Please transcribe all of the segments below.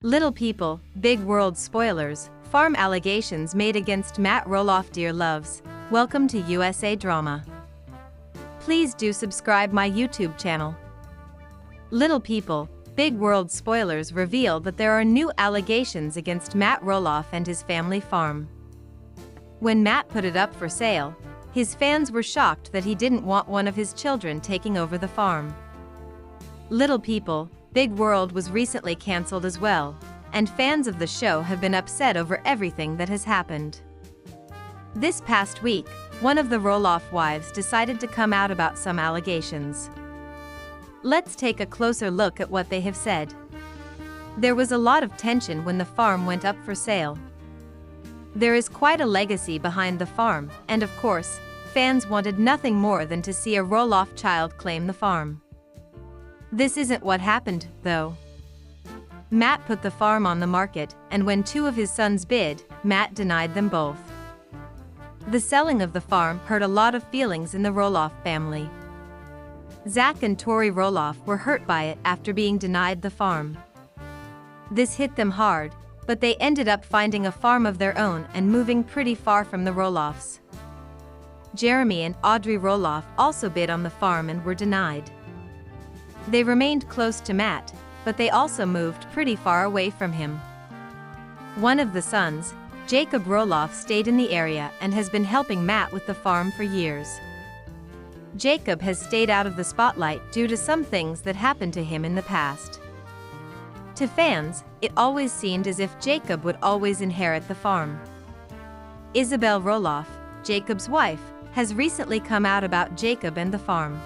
Little People, Big World spoilers, farm allegations made against Matt Roloff. Dear loves, welcome to USA Drama. Please do subscribe my YouTube channel. Little People, Big World spoilers reveal that there are new allegations against Matt Roloff and his family farm. When Matt put it up for sale, his fans were shocked that he didn't want one of his children taking over the farm. Little People, Big World was recently cancelled as well, and fans of the show have been upset over everything that has happened. This past week, one of the Roloff wives decided to come out about some allegations. Let's take a closer look at what they have said. There was a lot of tension when the farm went up for sale. There is quite a legacy behind the farm, and of course, fans wanted nothing more than to see a Roloff child claim the farm. This isn't what happened, though. Matt put the farm on the market, and when two of his sons bid, Matt denied them both. The selling of the farm hurt a lot of feelings in the Roloff family. Zach and Tori Roloff were hurt by it after being denied the farm. This hit them hard, but they ended up finding a farm of their own and moving pretty far from the Roloffs. Jeremy and Audrey Roloff also bid on the farm and were denied. They remained close to Matt, but they also moved pretty far away from him. One of the sons, Jacob Roloff, stayed in the area and has been helping Matt with the farm for years. Jacob has stayed out of the spotlight due to some things that happened to him in the past. To fans, it always seemed as if Jacob would always inherit the farm. Isabel Roloff, Jacob's wife, has recently come out about Jacob and the farm.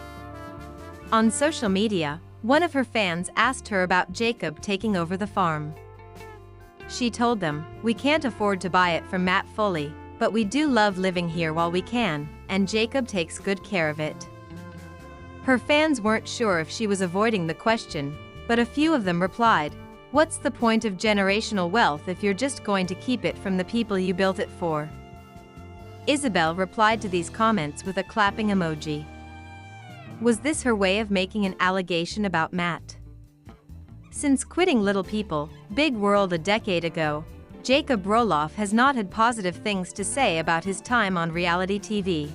On social media, one of her fans asked her about Jacob taking over the farm. She told them, "We can't afford to buy it from Matt fully, but we do love living here while we can, and Jacob takes good care of it." Her fans weren't sure if she was avoiding the question, but a few of them replied, "What's the point of generational wealth if you're just going to keep it from the people you built it for?" Isabel replied to these comments with a clapping emoji. Was this her way of making an allegation about Matt? Since quitting Little People, Big World a decade ago, Jacob Roloff has not had positive things to say about his time on reality TV.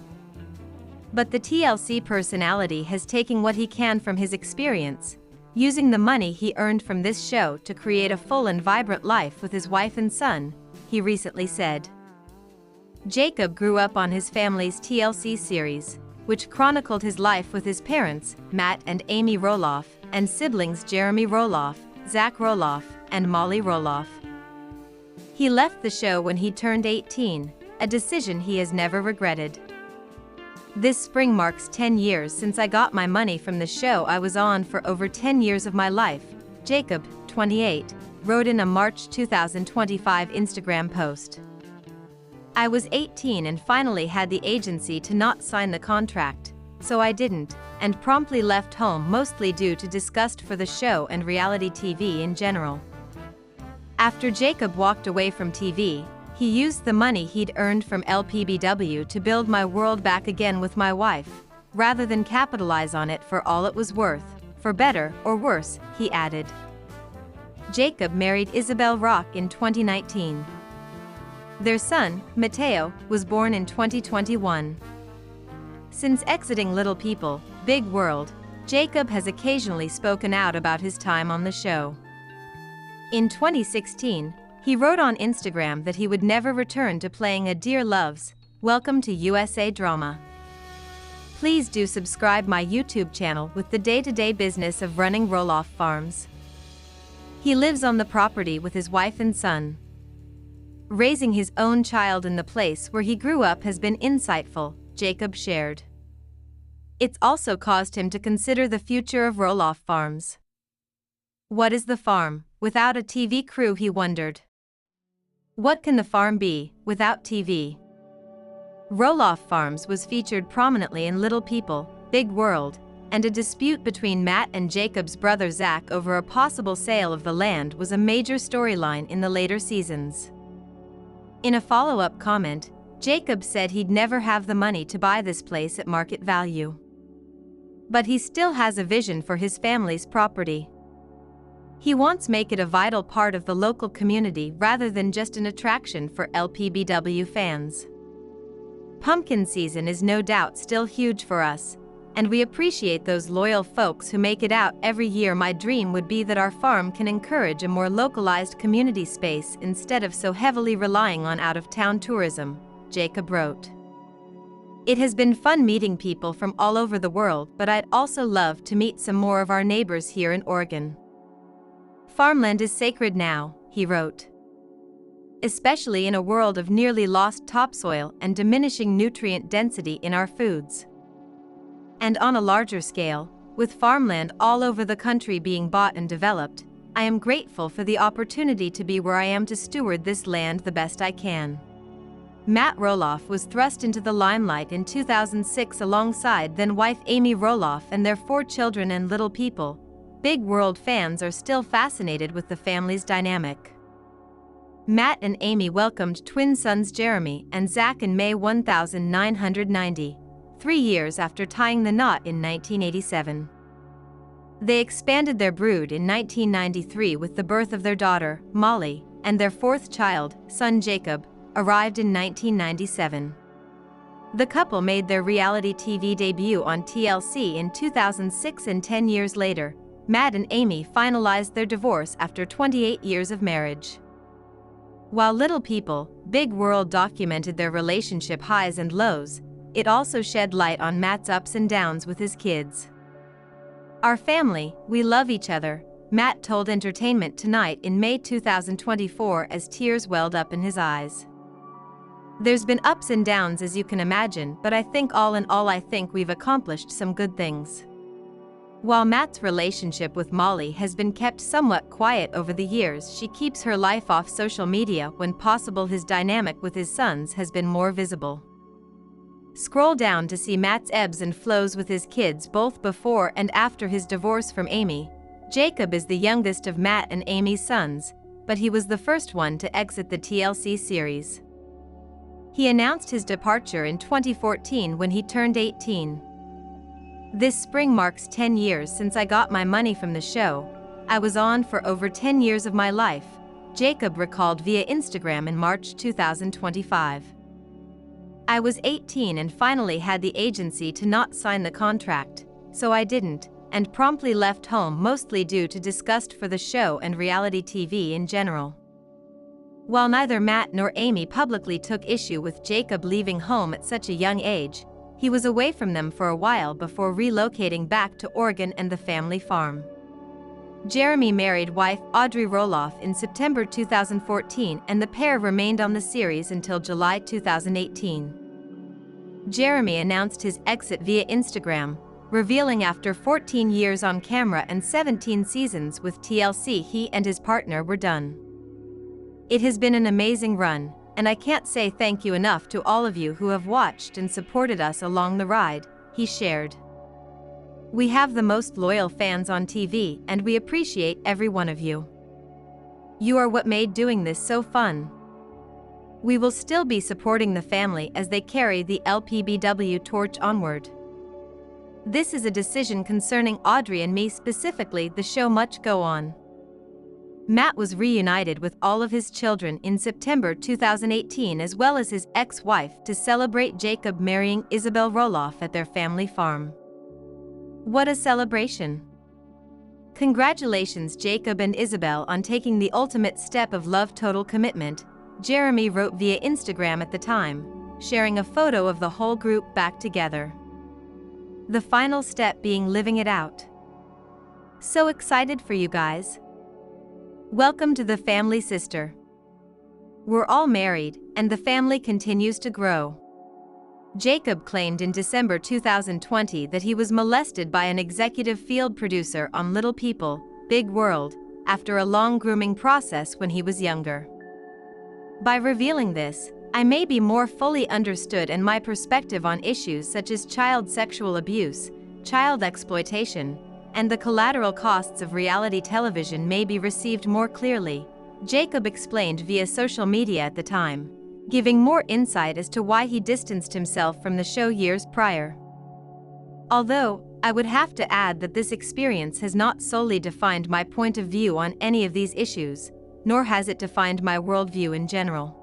But the TLC personality has taken what he can from his experience, using the money he earned from this show to create a full and vibrant life with his wife and son, he recently said. Jacob grew up on his family's TLC series, which chronicled his life with his parents, Matt and Amy Roloff, and siblings Jeremy Roloff, Zach Roloff, and Molly Roloff. He left the show when he turned 18, a decision he has never regretted. "This spring marks 10 years since I got my money from the show I was on for over 10 years of my life," Jacob, 28, wrote in a March 2025 Instagram post. "I was 18 and finally had the agency to not sign the contract, so I didn't, and promptly left home mostly due to disgust for the show and reality TV in general." After Jacob walked away from TV, he used the money he'd earned from LPBW to build my world back again with my wife, rather than capitalize on it for all it was worth, for better or worse, he added. Jacob married Isabel Rock in 2019. Their son, Mateo, was born in 2021. Since exiting Little People, Big World, Jacob has occasionally spoken out about his time on the show. In 2016, he wrote on Instagram that he would never return to playing a Dear Loves, welcome to USA Drama. Please do subscribe my YouTube channel with the day-to-day business of running Roloff farms. He lives on the property with his wife and son. Raising his own child in the place where he grew up has been insightful, Jacob shared. It's also caused him to consider the future of Roloff farms. What is the farm without a TV crew, he wondered. What can the farm be without TV? Roloff Farms was featured prominently in Little People, Big World, and a dispute between Matt and Jacob's brother Zach over a possible sale of the land was a major storyline in the later seasons. In a follow-up comment, Jacob said he'd never have the money to buy this place at market value. But he still has a vision for his family's property. He wants to make it a vital part of the local community rather than just an attraction for LPBW fans. Pumpkin season is no doubt still huge for us, and we appreciate those loyal folks who make it out every year. My dream would be that our farm can encourage a more localized community space instead of so heavily relying on out-of-town tourism, Jacob wrote. It has been fun meeting people from all over the world, but I'd also love to meet some more of our neighbors here in Oregon. Farmland is sacred now, he wrote. Especially in a world of nearly lost topsoil and diminishing nutrient density in our foods. And on a larger scale, with farmland all over the country being bought and developed, I am grateful for the opportunity to be where I am to steward this land the best I can. Matt Roloff was thrust into the limelight in 2006 alongside then-wife Amy Roloff and their 4 children and little people. Big World fans are still fascinated with the family's dynamic. Matt and Amy welcomed twin sons Jeremy and Zach in May 1990, 3 years after tying the knot in 1987. They expanded their brood in 1993 with the birth of their daughter, Molly, and their 4th child, son Jacob, arrived in 1997. The couple made their reality TV debut on TLC in 2006, and 10 years later, Matt and Amy finalized their divorce after 28 years of marriage. While Little People, Big World documented their relationship highs and lows, it also shed light on Matt's ups and downs with his kids. Our family, we love each other, Matt told Entertainment Tonight in May 2024 as tears welled up in his eyes. There's been ups and downs, as you can imagine, but I think all in all I think we've accomplished some good things. While Matt's relationship with Molly has been kept somewhat quiet over the years, she keeps her life off social media when possible. His dynamic with his sons has been more visible. Scroll down to see Matt's ebbs and flows with his kids both before and after his divorce from Amy. Jacob is the youngest of Matt and Amy's sons, but he was the first one to exit the TLC series. He announced his departure in 2014 when he turned 18. This spring marks 10 years since I got my money from the show. I was on for over 10 years of my life, Jacob recalled via Instagram in March 2025. I was 18 and finally had the agency to not sign the contract, so I didn't, and promptly left home, mostly due to disgust for the show and reality TV in general. While neither Matt nor Amy publicly took issue with Jacob leaving home at such a young age, he was away from them for a while before relocating back to Oregon and the family farm. Jeremy married wife Audrey Roloff in September 2014, and the pair remained on the series until July 2018. Jeremy announced his exit via Instagram, revealing after 14 years on camera and 17 seasons with TLC, he and his partner were done. It has been an amazing run, and I can't say thank you enough to all of you who have watched and supported us along the ride, he shared. We have the most loyal fans on TV, and we appreciate every one of you. You are what made doing this so fun. We will still be supporting the family as they carry the LPBW torch onward. This is a decision concerning Audrey and me specifically. The show must go on. Matt was reunited with all of his children in September 2018 as well as his ex-wife to celebrate Jacob marrying Isabel Roloff at their family farm. What a celebration! Congratulations Jacob and Isabel on taking the ultimate step of love, total commitment, Jeremy wrote via Instagram at the time, sharing a photo of the whole group back together. The final step being living it out. So excited for you guys! Welcome to the family, sister. We're all married, and the family continues to grow. Jacob claimed in December 2020 that he was molested by an executive field producer on Little People, Big World, after a long grooming process when he was younger. By revealing this, I may be more fully understood, and my perspective on issues such as child sexual abuse, child exploitation, and the collateral costs of reality television may be received more clearly, Jacob explained via social media at the time, giving more insight as to why he distanced himself from the show years prior. Although I would have to add that this experience has not solely defined my point of view on any of these issues, nor has it defined my worldview in general.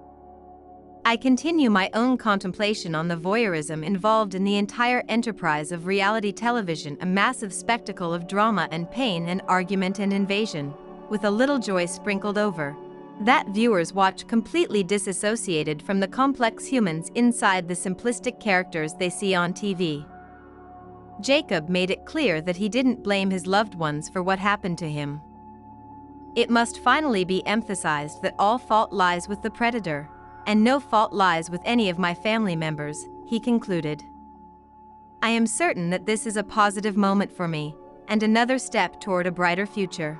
I continue my own contemplation on the voyeurism involved in the entire enterprise of reality television, a massive spectacle of drama and pain and argument and invasion, with a little joy sprinkled over, that viewers watch completely disassociated from the complex humans inside the simplistic characters they see on TV. Jacob made it clear that he didn't blame his loved ones for what happened to him. It must finally be emphasized that all fault lies with the predator, and no fault lies with any of my family members, he concluded. I am certain that this is a positive moment for me, and another step toward a brighter future.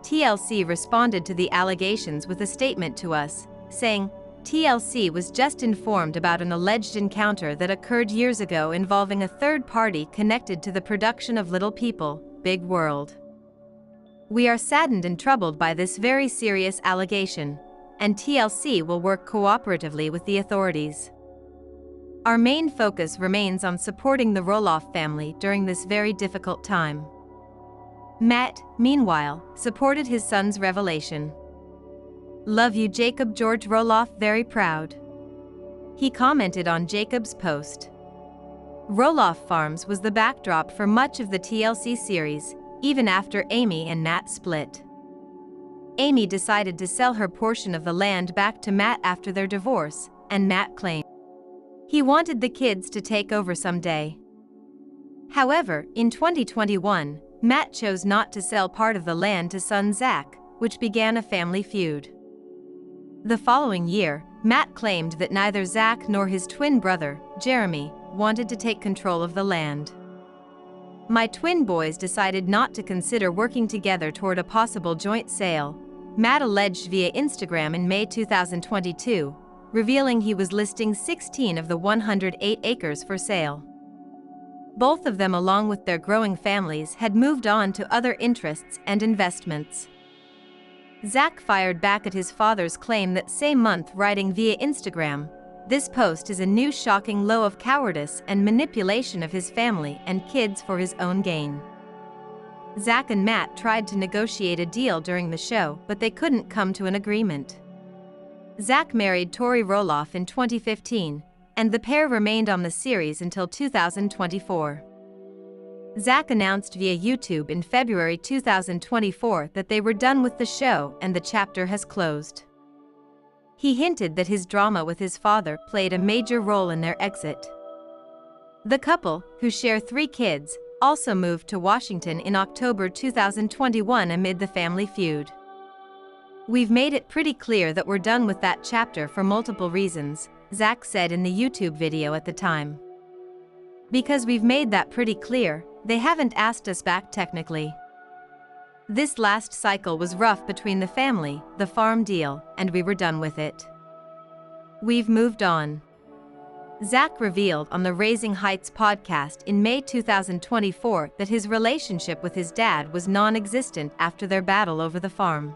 TLC responded to the allegations with a statement to us, saying, TLC was just informed about an alleged encounter that occurred years ago involving a third party connected to the production of Little People, Big World. We are saddened and troubled by this very serious allegation, and TLC will work cooperatively with the authorities. Our main focus remains on supporting the Roloff family during this very difficult time. Matt, meanwhile, supported his son's revelation. Love you, Jacob. George Roloff, very proud. He commented on Jacob's post. Roloff Farms was the backdrop for much of the TLC series, even after Amy and Matt split. Amy decided to sell her portion of the land back to Matt after their divorce, and Matt claimed he wanted the kids to take over someday. However, in 2021, Matt chose not to sell part of the land to son Zach, which began a family feud. The following year, Matt claimed that neither Zach nor his twin brother, Jeremy, wanted to take control of the land. My twin boys decided not to consider working together toward a possible joint sale, Matt alleged via Instagram in May 2022, revealing he was listing 16 of the 108 acres for sale. Both of them, along with their growing families, had moved on to other interests and investments. Zach fired back at his father's claim that same month, writing via Instagram, "This post is a new shocking low of cowardice and manipulation of his family and kids for his own gain." Zach and Matt tried to negotiate a deal during the show, but they couldn't come to an agreement. Zach married Tori Roloff in 2015, and the pair remained on the series until 2024. Zach announced via YouTube in February 2024 that they were done with the show and the chapter has closed. He hinted that his drama with his father played a major role in their exit. The couple, who share 3 kids, also moved to Washington in October 2021 amid the family feud. "We've made it pretty clear that we're done with that chapter for multiple reasons," Zach said in the YouTube video at the time. "Because we've made that pretty clear, they haven't asked us back technically. This last cycle was rough between the family, the farm deal, and we were done with it. We've moved on." Zach revealed on the Raising Heights podcast in May 2024 that his relationship with his dad was non-existent after their battle over the farm.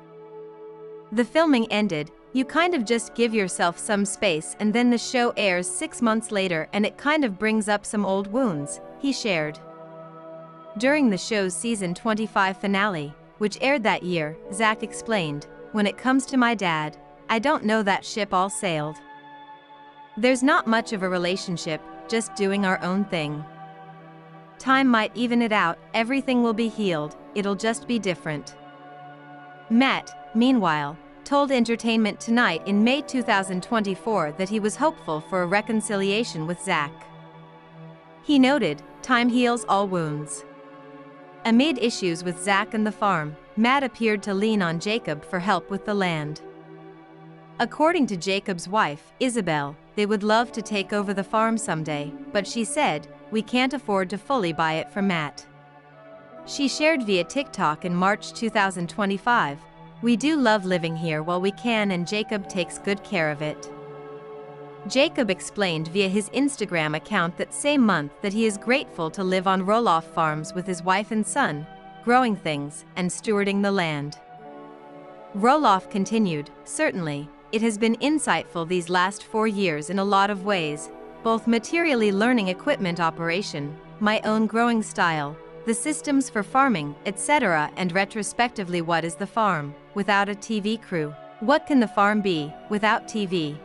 "The filming ended, you kind of just give yourself some space, and then the show airs 6 months later and it kind of brings up some old wounds," he shared. During the show's season 25 finale, which aired that year, Zach explained, "When it comes to my dad, I don't know that ship all sailed. There's not much of a relationship, just doing our own thing. Time might even it out, everything will be healed, it'll just be different." Matt, meanwhile, told Entertainment Tonight in May 2024 that he was hopeful for a reconciliation with Zach. He noted, "Time heals all wounds." Amid issues with Zach and the farm, Matt appeared to lean on Jacob for help with the land. According to Jacob's wife, Isabel, they would love to take over the farm someday, but she said, "We can't afford to fully buy it from Matt." She shared via TikTok in March 2025, "We do love living here while we can and Jacob takes good care of it." Jacob explained via his Instagram account that same month that he is grateful to live on Roloff Farms with his wife and son, growing things and stewarding the land. Roloff continued, "Certainly, it has been insightful these last 4 years in a lot of ways, both materially learning equipment operation, my own growing style, the systems for farming, etc., and retrospectively, what is the farm without a TV crew? What can the farm be without TV?